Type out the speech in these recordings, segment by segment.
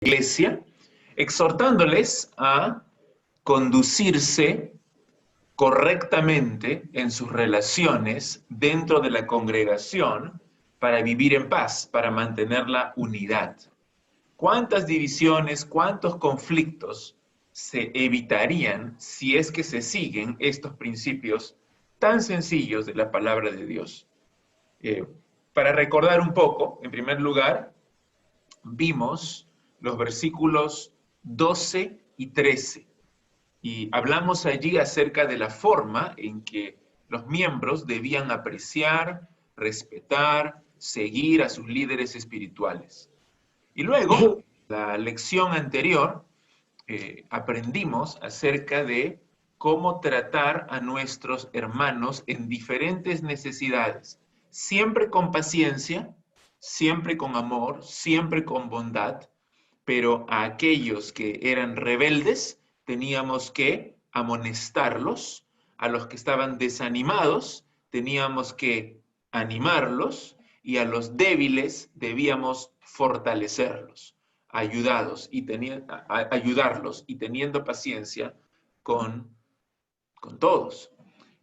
iglesia, exhortándoles a conducirse correctamente en sus relaciones dentro de la congregación para vivir en paz, para mantener la unidad. ¿Cuántas divisiones, cuántos conflictos se evitarían si es que se siguen estos principios tan sencillos de la palabra de Dios? Eh, para recordar un poco, en primer lugar, vimos los versículos 12 y 13 y hablamos allí acerca de la forma en que los miembros debían apreciar, respetar, seguir a sus líderes espirituales. Y luego, la lección anterior, aprendimos acerca de cómo tratar a nuestros hermanos en diferentes necesidades, siempre con paciencia, siempre con amor, siempre con bondad, pero a aquellos que eran rebeldes teníamos que amonestarlos, a los que estaban desanimados teníamos que animarlos y a los débiles debíamos fortalecerlos, ayudarlos y teniendo paciencia con, con todos.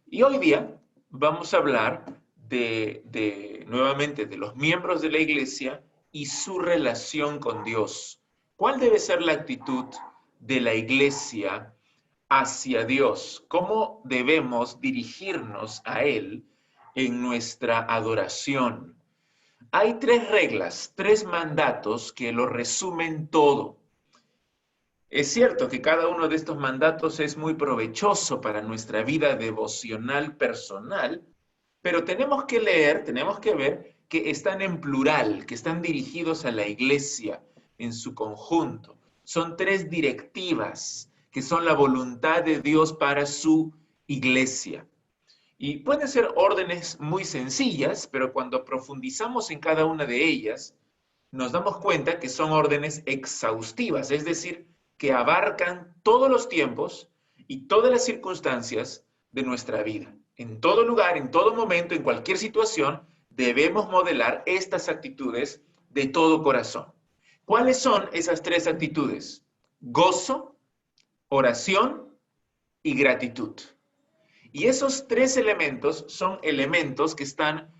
Y hoy día vamos a hablar nuevamente de los miembros de la iglesia y su relación con Dios. ¿Cuál debe ser la actitud de la iglesia hacia Dios? ¿Cómo debemos dirigirnos a Él en nuestra adoración? Hay tres reglas, tres mandatos que lo resumen todo. Es cierto que cada uno de estos mandatos es muy provechoso para nuestra vida devocional personal, pero tenemos que leer, tenemos que ver que están en plural, que están dirigidos a la iglesia en su conjunto. Son tres directivas que son la voluntad de Dios para su iglesia. Y pueden ser órdenes muy sencillas, pero cuando profundizamos en cada una de ellas, nos damos cuenta que son órdenes exhaustivas, es decir, que abarcan todos los tiempos y todas las circunstancias de nuestra vida. En todo lugar, en todo momento, en cualquier situación, debemos modelar estas actitudes de todo corazón. ¿Cuáles son esas tres actitudes? Gozo, oración y gratitud. Y esos tres elementos son elementos que están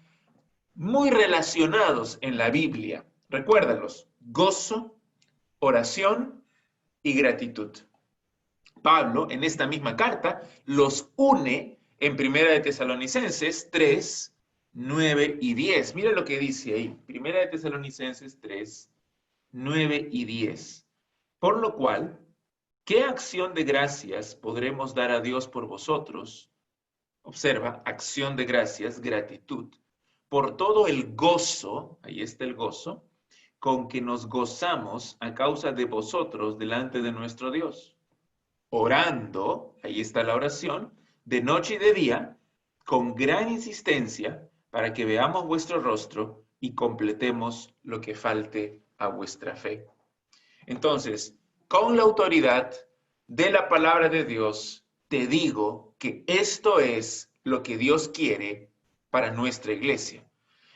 muy relacionados en la Biblia. Recuérdalos, gozo, oración y gratitud. Pablo, en esta misma carta, los une en Primera de Tesalonicenses 3, 9 y 10. Mira lo que dice ahí, Primera de Tesalonicenses 3, 9 y 10. Por lo cual, ¿qué acción de gracias podremos dar a Dios por vosotros? Observa, acción de gracias, gratitud, por todo el gozo, ahí está el gozo, con que nos gozamos a causa de vosotros delante de nuestro Dios. Orando, ahí está la oración, de noche y de día, con gran insistencia, para que veamos vuestro rostro y completemos lo que falte a vuestra fe. Entonces, con la autoridad de la palabra de Dios, te digo que esto es lo que Dios quiere para nuestra iglesia.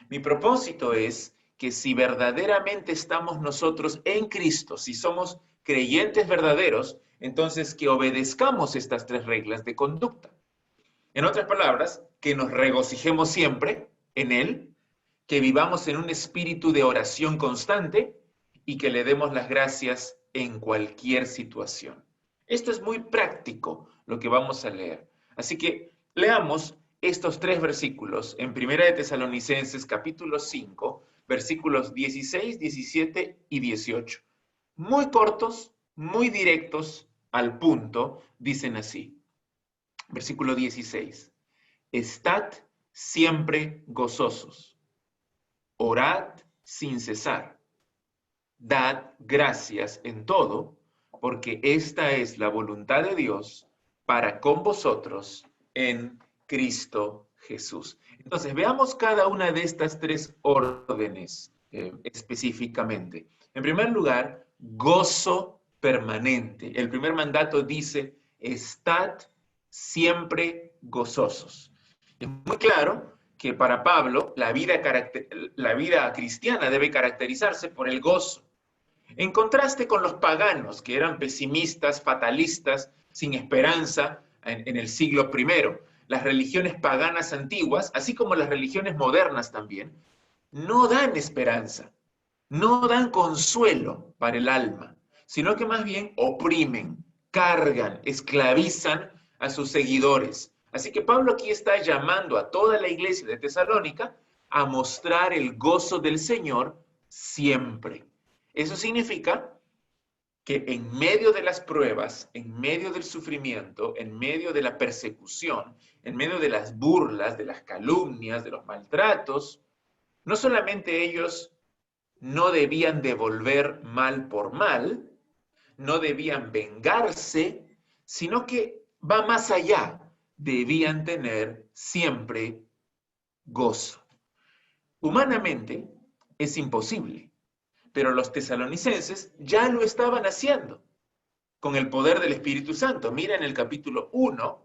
Mi propósito es que si verdaderamente estamos nosotros en Cristo, si somos creyentes verdaderos, entonces que obedezcamos estas tres reglas de conducta. En otras palabras, que nos regocijemos siempre en Él, que vivamos en un espíritu de oración constante y que le demos las gracias en cualquier situación. Esto es muy práctico lo que vamos a leer. Así que leamos estos tres versículos en Primera de Tesalonicenses capítulo 5, versículos 16, 17 y 18. Muy cortos, muy directos, al punto, dicen así. Versículo 16. Estad siempre gozosos. Orad sin cesar. Dad gracias en todo, porque esta es la voluntad de Dios para con vosotros en Cristo Jesús. Entonces, veamos cada una de estas tres órdenes específicamente. En primer lugar, gozo permanente. El primer mandato dice, estad siempre gozosos. Es muy claro que para Pablo la vida cristiana debe caracterizarse por el gozo. En contraste con los paganos, que eran pesimistas, fatalistas, sin esperanza en el siglo I. Las religiones paganas antiguas, así como las religiones modernas también, no dan esperanza, no dan consuelo para el alma, sino que más bien oprimen, cargan, esclavizan a sus seguidores. Así que Pablo aquí está llamando a toda la iglesia de Tesalónica a mostrar el gozo del Señor siempre. Eso significa que en medio de las pruebas, en medio del sufrimiento, en medio de la persecución, en medio de las burlas, de las calumnias, de los maltratos, no solamente ellos no debían devolver mal por mal, no debían vengarse, sino que va más allá, debían tener siempre gozo. Humanamente es imposible, pero los tesalonicenses ya lo estaban haciendo con el poder del Espíritu Santo. Mira en el capítulo 1,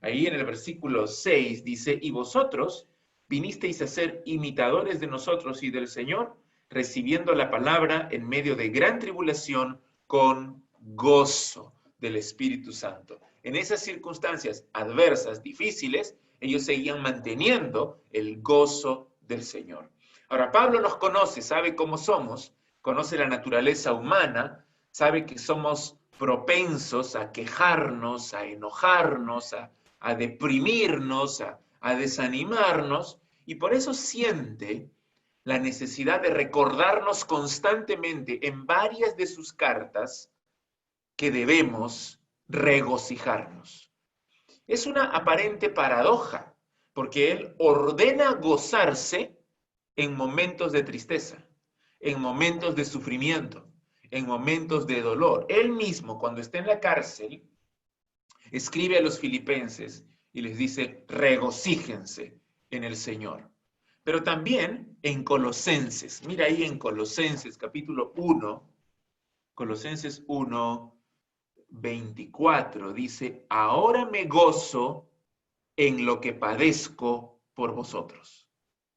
ahí en el versículo 6 dice, y vosotros vinisteis a ser imitadores de nosotros y del Señor, recibiendo la palabra en medio de gran tribulación con gozo del Espíritu Santo. En esas circunstancias adversas, difíciles, ellos seguían manteniendo el gozo del Señor. Ahora, Pablo nos conoce, sabe cómo somos, conoce la naturaleza humana, sabe que somos propensos a quejarnos, a enojarnos, a deprimirnos, a desanimarnos, y por eso siente la necesidad de recordarnos constantemente en varias de sus cartas que debemos regocijarnos. Es una aparente paradoja, porque él ordena gozarse en momentos de tristeza, en momentos de sufrimiento, en momentos de dolor. Él mismo, cuando está en la cárcel, escribe a los filipenses y les dice, regocíjense en el Señor. Pero también en Colosenses, mira ahí en Colosenses capítulo 1, Colosenses 1, 24, dice, ahora me gozo en lo que padezco por vosotros.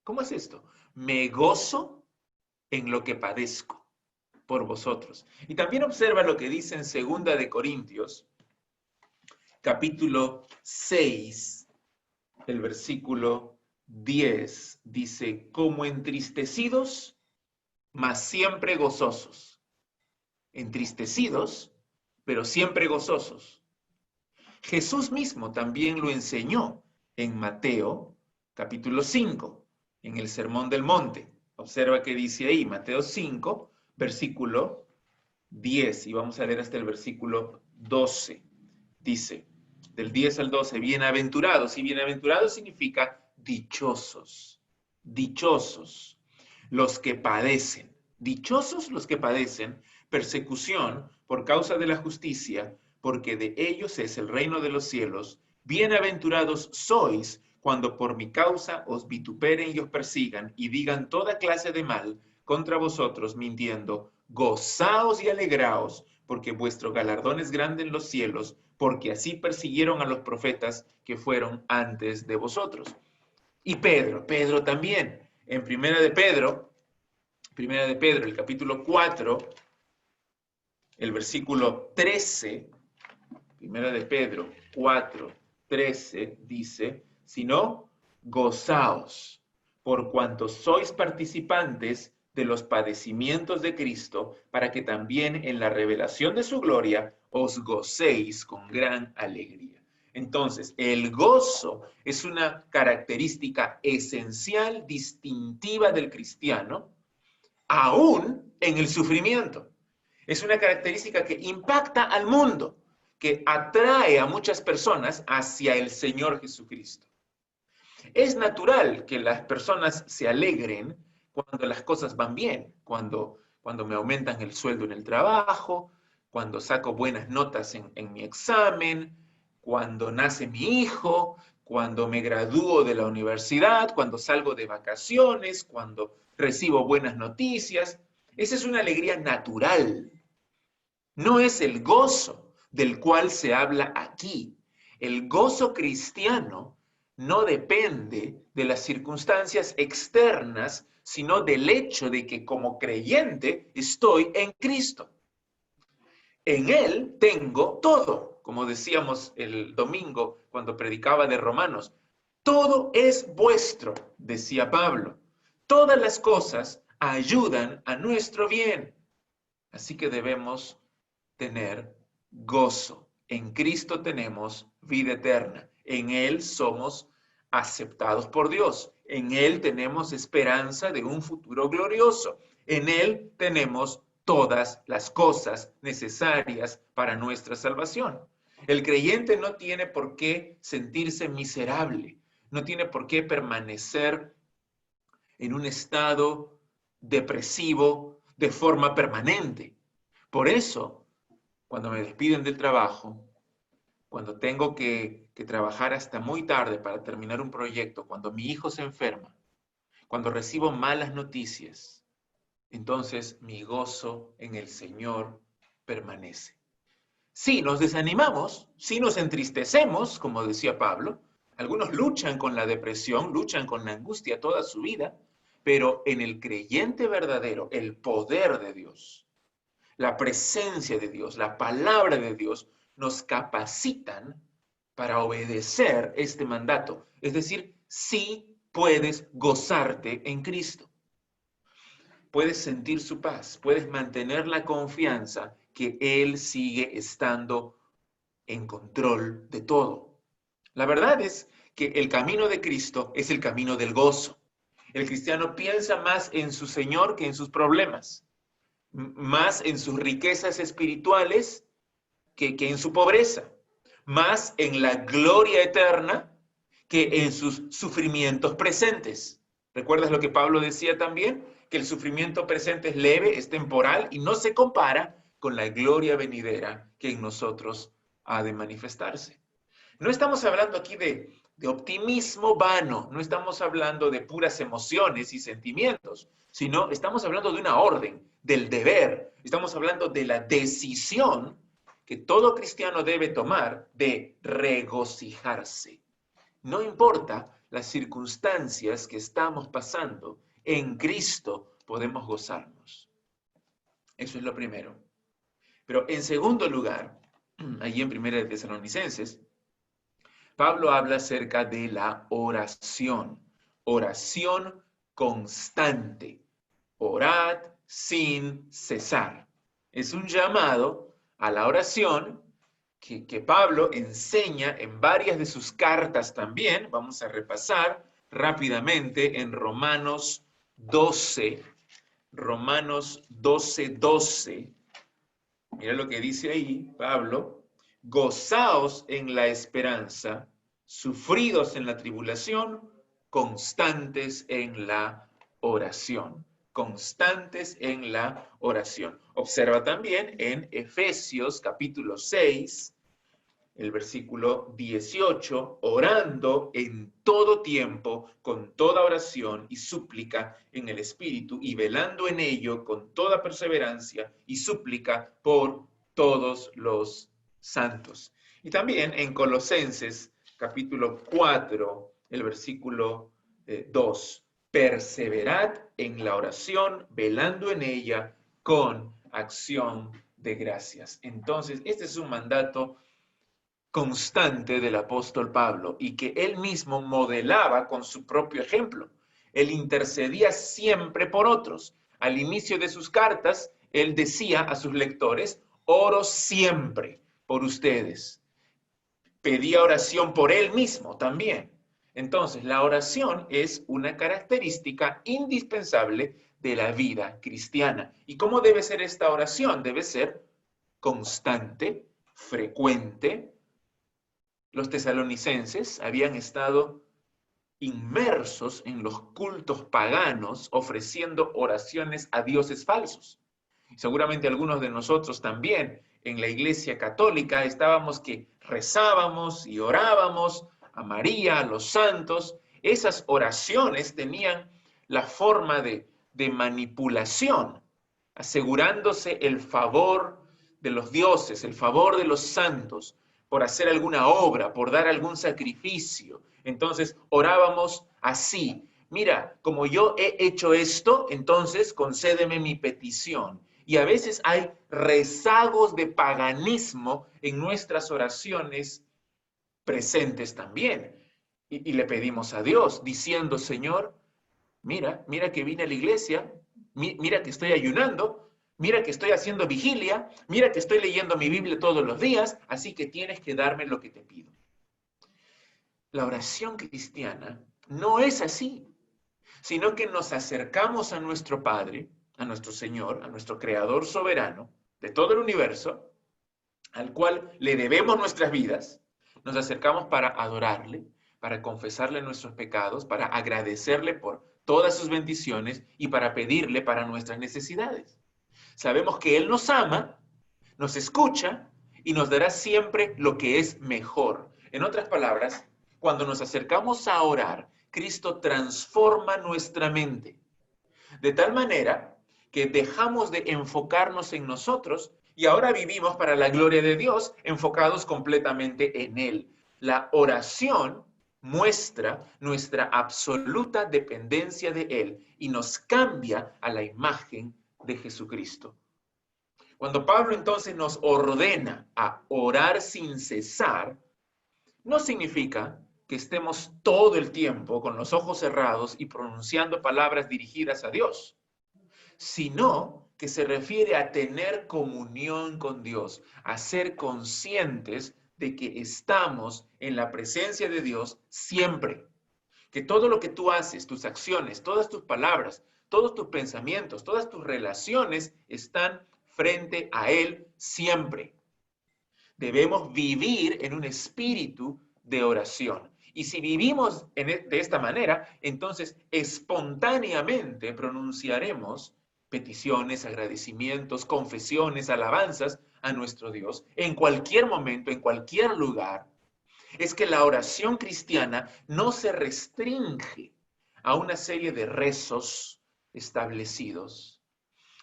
¿Cómo es esto? Me gozo en lo que padezco por vosotros. Y también observa lo que dice en 2 de Corintios, capítulo 6, el versículo 10, dice, como entristecidos, mas siempre gozosos. Entristecidos, pero siempre gozosos. Jesús mismo también lo enseñó en Mateo, capítulo 5, en el Sermón del Monte. Observa que dice ahí, Mateo 5, versículo 10, y vamos a leer hasta el versículo 12. Dice, del 10 al 12, bienaventurados, y bienaventurados significa dichosos, dichosos los que padecen, dichosos los que padecen persecución por causa de la justicia, porque de ellos es el reino de los cielos. Bienaventurados sois cuando por mi causa os vituperen y os persigan y digan toda clase de mal contra vosotros mintiendo. Gozaos y alegraos, porque vuestro galardón es grande en los cielos, porque así persiguieron a los profetas que fueron antes de vosotros. Y Pedro también, en Primera de Pedro, el capítulo 4, el versículo 13, Primera de Pedro 4, 13, dice, sino gozaos, por cuanto sois participantes de los padecimientos de Cristo, para que también en la revelación de su gloria os gocéis con gran alegría. Entonces, el gozo es una característica esencial, distintiva del cristiano, aún en el sufrimiento. Es una característica que impacta al mundo, que atrae a muchas personas hacia el Señor Jesucristo. Es natural que las personas se alegren cuando las cosas van bien, cuando me aumentan el sueldo en el trabajo, cuando saco buenas notas en mi examen, cuando nace mi hijo, cuando me gradúo de la universidad, cuando salgo de vacaciones, cuando recibo buenas noticias. Esa es una alegría natural. No es el gozo del cual se habla aquí. El gozo cristiano no depende de las circunstancias externas sino del hecho de que como creyente estoy en Cristo. En Él tengo todo, como decíamos el domingo cuando predicaba de Romanos. Todo es vuestro, decía Pablo. Todas las cosas ayudan a nuestro bien. Así que debemos tener gozo. En Cristo tenemos vida eterna. En Él somos aceptados por Dios. En Él tenemos esperanza de un futuro glorioso. En Él tenemos todas las cosas necesarias para nuestra salvación. El creyente no tiene por qué sentirse miserable, no tiene por qué permanecer en un estado depresivo de forma permanente. Por eso, cuando me despiden del trabajo, cuando tengo que trabajar hasta muy tarde para terminar un proyecto, cuando mi hijo se enferma, cuando recibo malas noticias, entonces mi gozo en el Señor permanece. Sí, nos desanimamos, sí nos entristecemos, como decía Pablo. Algunos luchan con la depresión, luchan con la angustia toda su vida, pero en el creyente verdadero, el poder de Dios, la presencia de Dios, la palabra de Dios, nos capacitan para obedecer este mandato. Es decir, sí puedes gozarte en Cristo. Puedes sentir su paz, puedes mantener la confianza que Él sigue estando en control de todo. La verdad es que el camino de Cristo es el camino del gozo. El cristiano piensa más en su Señor que en sus problemas, más en sus riquezas espirituales que en su pobreza, más en la gloria eterna que en sus sufrimientos presentes. ¿Recuerdas lo que Pablo decía también? Que el sufrimiento presente es leve, es temporal y no se compara con la gloria venidera que en nosotros ha de manifestarse. No estamos hablando aquí de optimismo vano, no estamos hablando de puras emociones y sentimientos, sino estamos hablando de una orden, del deber, estamos hablando de la decisión que todo cristiano debe tomar de regocijarse. No importa las circunstancias que estamos pasando, en Cristo podemos gozarnos. Eso es lo primero. Pero en segundo lugar, allí en 1 Tesalonicenses, Pablo habla acerca de la oración constante. Orad sin cesar. Es un llamado a la oración que Pablo enseña en varias de sus cartas también. Vamos a repasar rápidamente en Romanos 12, Romanos 12. Mira lo que dice ahí Pablo: gozaos en la esperanza, sufridos en la tribulación, constantes en la oración. Constantes en la oración. Observa también en Efesios capítulo 6, el versículo 18, orando en todo tiempo, con toda oración y súplica en el Espíritu, y velando en ello con toda perseverancia y súplica por todos los santos. Y también en Colosenses capítulo 4, el versículo 2, perseverad en la oración, velando en ella con acción de gracias. Entonces, este es un mandato constante del apóstol Pablo y que él mismo modelaba con su propio ejemplo. Él intercedía siempre por otros. Al inicio de sus cartas, él decía a sus lectores: oro siempre por ustedes. Pedía oración por él mismo también. Entonces, la oración es una característica indispensable de la vida cristiana. ¿Y cómo debe ser esta oración? Debe ser constante, frecuente. Los tesalonicenses habían estado inmersos en los cultos paganos, ofreciendo oraciones a dioses falsos. Seguramente algunos de nosotros también en la iglesia católica estábamos que rezábamos y orábamos a María, a los santos. Esas oraciones tenían la forma de manipulación, asegurándose el favor de los dioses, el favor de los santos, por hacer alguna obra, por dar algún sacrificio. Entonces orábamos así, mira, como yo he hecho esto, entonces concédeme mi petición. Y a veces hay rezagos de paganismo en nuestras oraciones presentes también. Y le pedimos a Dios diciendo, Señor, mira que vine a la iglesia, mira que estoy ayunando, mira que estoy haciendo vigilia, mira que estoy leyendo mi Biblia todos los días, así que tienes que darme lo que te pido. La oración cristiana no es así, sino que nos acercamos a nuestro Padre, a nuestro Señor, a nuestro Creador soberano de todo el universo, al cual le debemos nuestras vidas, nos acercamos para adorarle, para confesarle nuestros pecados, para agradecerle por todas sus bendiciones y para pedirle para nuestras necesidades. Sabemos que Él nos ama, nos escucha y nos dará siempre lo que es mejor. En otras palabras, cuando nos acercamos a orar, Cristo transforma nuestra mente, de tal manera que dejamos de enfocarnos en nosotros y ahora vivimos para la gloria de Dios, enfocados completamente en Él. La oración muestra nuestra absoluta dependencia de Él y nos cambia a la imagen de Jesucristo. Cuando Pablo entonces nos ordena a orar sin cesar, no significa que estemos todo el tiempo con los ojos cerrados y pronunciando palabras dirigidas a Dios, sino que se refiere a tener comunión con Dios, a ser conscientes de que estamos en la presencia de Dios siempre, que todo lo que tú haces, tus acciones, todas tus palabras, todos tus pensamientos, todas tus relaciones están frente a Él siempre. Debemos vivir en un espíritu de oración. Y si vivimos de esta manera, entonces espontáneamente pronunciaremos peticiones, agradecimientos, confesiones, alabanzas a nuestro Dios en cualquier momento, en cualquier lugar. Es que la oración cristiana no se restringe a una serie de rezos establecidos.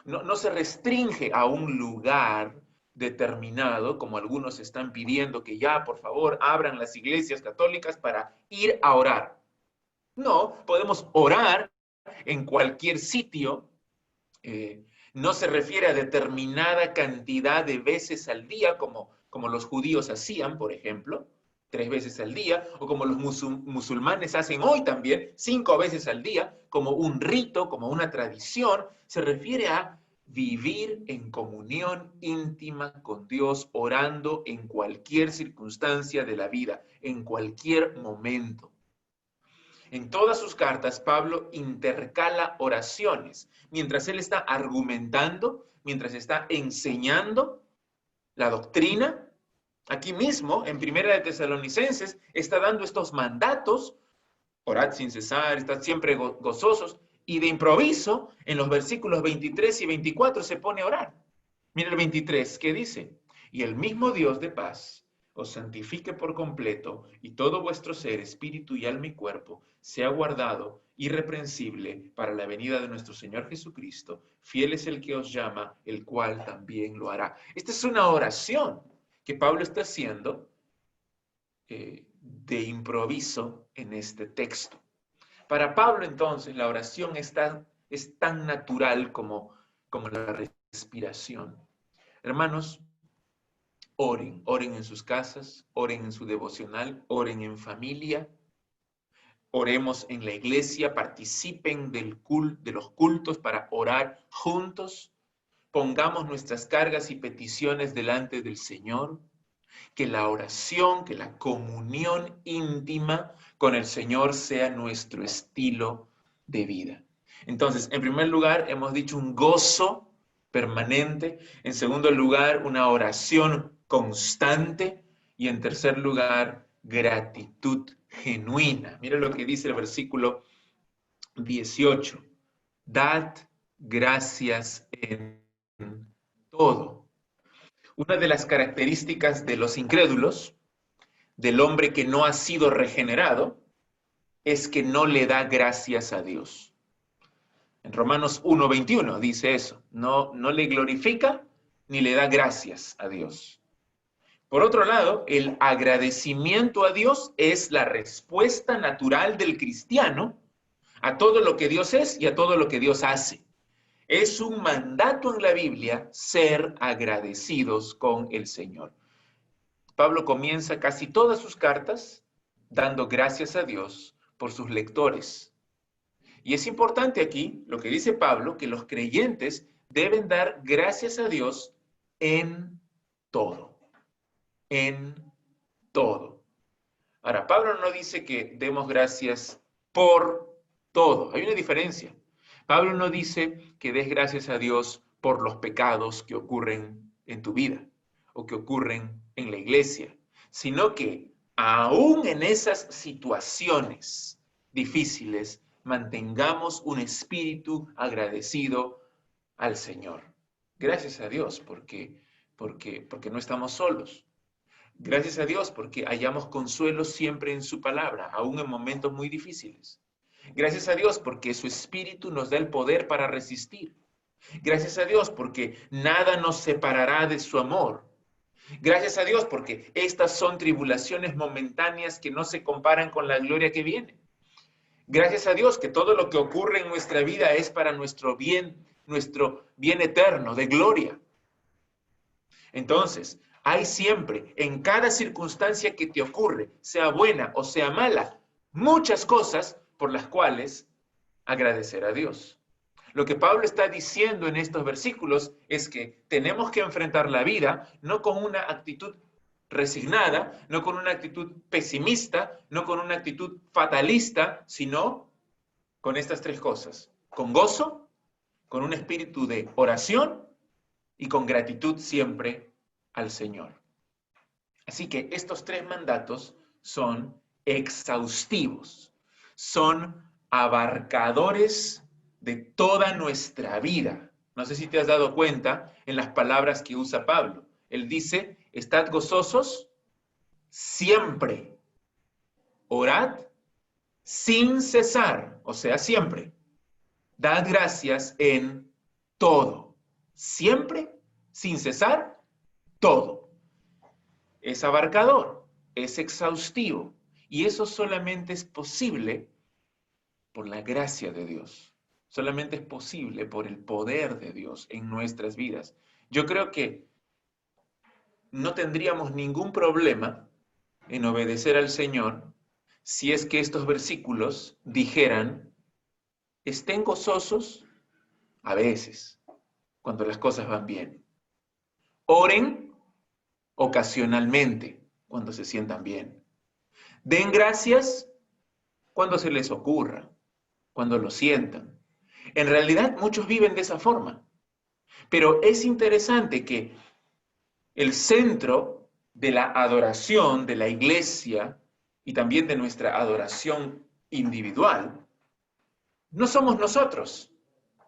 No se restringe a un lugar determinado, como algunos están pidiendo que ya, por favor, abran las iglesias católicas para ir a orar. No, podemos orar en cualquier sitio. No se refiere a determinada cantidad de veces al día, como los judíos hacían, por ejemplo, 3 veces al día, o como los musulmanes hacen hoy también, 5 veces al día, como un rito, como una tradición. Se refiere a vivir en comunión íntima con Dios, orando en cualquier circunstancia de la vida, en cualquier momento. En todas sus cartas, Pablo intercala oraciones. Mientras él está argumentando, mientras está enseñando la doctrina, aquí mismo, en Primera de Tesalonicenses, está dando estos mandatos: orad sin cesar, estad siempre gozosos, y de improviso, en los versículos 23 y 24 se pone a orar. Mira el 23, ¿qué dice? Y el mismo Dios de paz os santifique por completo, y todo vuestro ser, espíritu y alma y cuerpo, sea guardado irreprensible para la venida de nuestro Señor Jesucristo. Fiel es el que os llama, el cual también lo hará. Esta es una oración que Pablo está haciendo de improviso en este texto. Para Pablo, entonces, la oración es tan natural como la respiración. Hermanos, oren en sus casas, oren en su devocional, oren en familia, oremos en la iglesia, participen de los cultos para orar juntos, pongamos nuestras cargas y peticiones delante del Señor, que la oración, que la comunión íntima con el Señor sea nuestro estilo de vida. Entonces, en primer lugar, hemos dicho un gozo permanente. En segundo lugar, una oración constante. Y en tercer lugar, gratitud genuina. Mira lo que dice el versículo 18. Dad gracias en todo. Una de las características de los incrédulos, del hombre que no ha sido regenerado, es que no le da gracias a Dios. En Romanos 1:21 dice eso, no le glorifica ni le da gracias a Dios. Por otro lado, el agradecimiento a Dios es la respuesta natural del cristiano a todo lo que Dios es y a todo lo que Dios hace. Es un mandato en la Biblia ser agradecidos con el Señor. Pablo comienza casi todas sus cartas dando gracias a Dios por sus lectores. Y es importante aquí lo que dice Pablo, que los creyentes deben dar gracias a Dios en todo. En todo. Ahora, Pablo no dice que demos gracias por todo. Hay una diferencia. Pablo no dice que des gracias a Dios por los pecados que ocurren en tu vida o que ocurren en la iglesia, sino que aún en esas situaciones difíciles, mantengamos un espíritu agradecido al Señor. Gracias a Dios porque no estamos solos. Gracias a Dios porque hallamos consuelo siempre en su palabra, aún en momentos muy difíciles. Gracias a Dios porque su espíritu nos da el poder para resistir. Gracias a Dios porque nada nos separará de su amor. Gracias a Dios porque estas son tribulaciones momentáneas que no se comparan con la gloria que viene. Gracias a Dios que todo lo que ocurre en nuestra vida es para nuestro bien eterno, de gloria. Entonces, hay siempre, en cada circunstancia que te ocurre, sea buena o sea mala, muchas cosas por las cuales agradecer a Dios. Lo que Pablo está diciendo en estos versículos es que tenemos que enfrentar la vida no con una actitud resignada, no con una actitud pesimista, no con una actitud fatalista, sino con estas tres cosas: con gozo, con un espíritu de oración y con gratitud siempre al Señor. Así que estos tres mandatos son exhaustivos, son abarcadores de toda nuestra vida. No sé si te has dado cuenta en las palabras que usa Pablo. Él dice, estad gozosos siempre, orad sin cesar, o sea, siempre. Dad gracias en todo, siempre, sin cesar, todo. Es abarcador, es exhaustivo, y eso solamente es posible por la gracia de Dios. Solamente es posible por el poder de Dios en nuestras vidas. Yo creo que no tendríamos ningún problema en obedecer al Señor si es que estos versículos dijeran, estén gozosos a veces, cuando las cosas van bien. Oren ocasionalmente, cuando se sientan bien. Den gracias cuando se les ocurra, cuando lo sientan. En realidad, muchos viven de esa forma. Pero es interesante que el centro de la adoración de la iglesia y también de nuestra adoración individual no somos nosotros.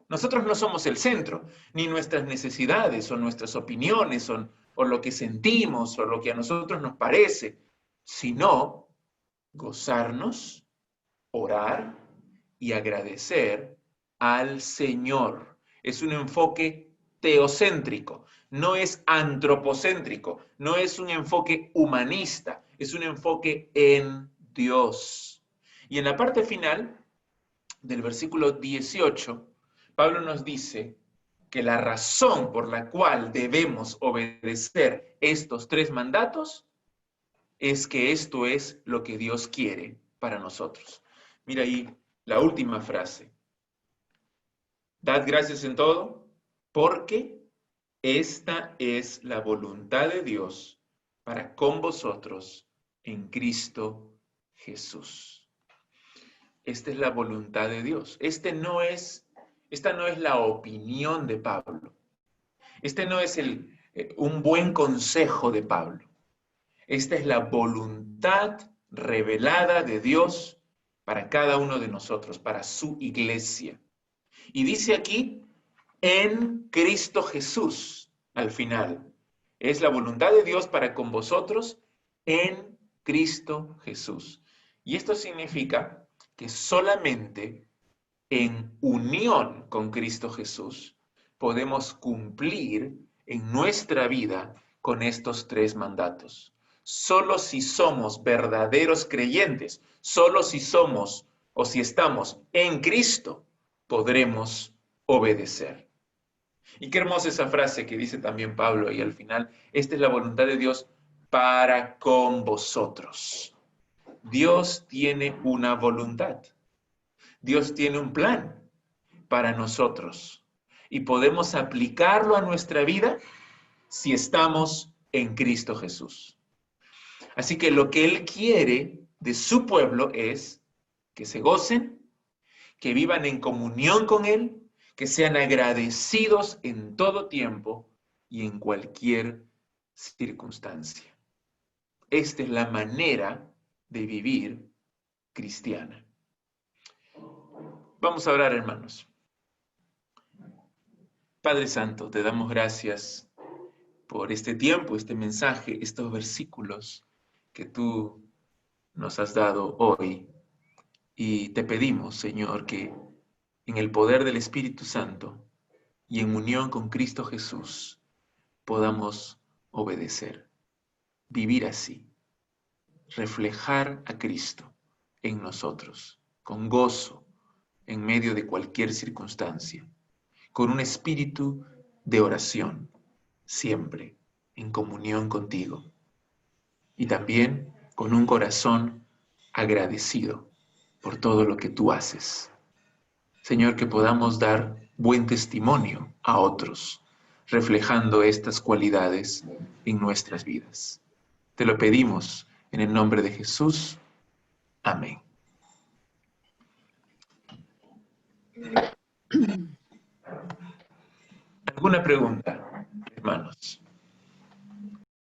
Nosotros no somos el centro, ni nuestras necesidades o nuestras opiniones o lo que sentimos o lo que a nosotros nos parece, sino gozarnos, orar y agradecer al Señor. Es un enfoque teocéntrico, no es antropocéntrico, no es un enfoque humanista, es un enfoque en Dios. Y en la parte final del versículo 18, Pablo nos dice que la razón por la cual debemos obedecer estos tres mandatos es que esto es lo que Dios quiere para nosotros. Mira ahí la última frase. Dad gracias en todo, porque esta es la voluntad de Dios para con vosotros en Cristo Jesús. Esta es la voluntad de Dios. Esta no es la opinión de Pablo. Este no es un buen consejo de Pablo. Esta es la voluntad revelada de Dios para cada uno de nosotros, para su iglesia. Y dice aquí, en Cristo Jesús, al final. Es la voluntad de Dios para con vosotros en Cristo Jesús. Y esto significa que solamente en unión con Cristo Jesús podemos cumplir en nuestra vida con estos tres mandatos. Solo si somos verdaderos creyentes, solo si somos o si estamos en Cristo, podremos obedecer. Y qué hermosa esa frase que dice también Pablo ahí al final. Esta es la voluntad de Dios para con vosotros. Dios tiene una voluntad. Dios tiene un plan para nosotros. Y podemos aplicarlo a nuestra vida si estamos en Cristo Jesús. Así que lo que Él quiere de su pueblo es que se gocen, que vivan en comunión con Él, que sean agradecidos en todo tiempo y en cualquier circunstancia. Esta es la manera de vivir cristiana. Vamos a orar, hermanos. Padre Santo, te damos gracias por este tiempo, este mensaje, estos versículos que tú nos has dado hoy. Y te pedimos, Señor, que en el poder del Espíritu Santo y en unión con Cristo Jesús podamos obedecer, vivir así, reflejar a Cristo en nosotros, con gozo en medio de cualquier circunstancia, con un espíritu de oración, siempre en comunión contigo, y también con un corazón agradecido por todo lo que tú haces. Señor, que podamos dar buen testimonio a otros, reflejando estas cualidades en nuestras vidas. Te lo pedimos en el nombre de Jesús. Amén. ¿Alguna pregunta, hermanos?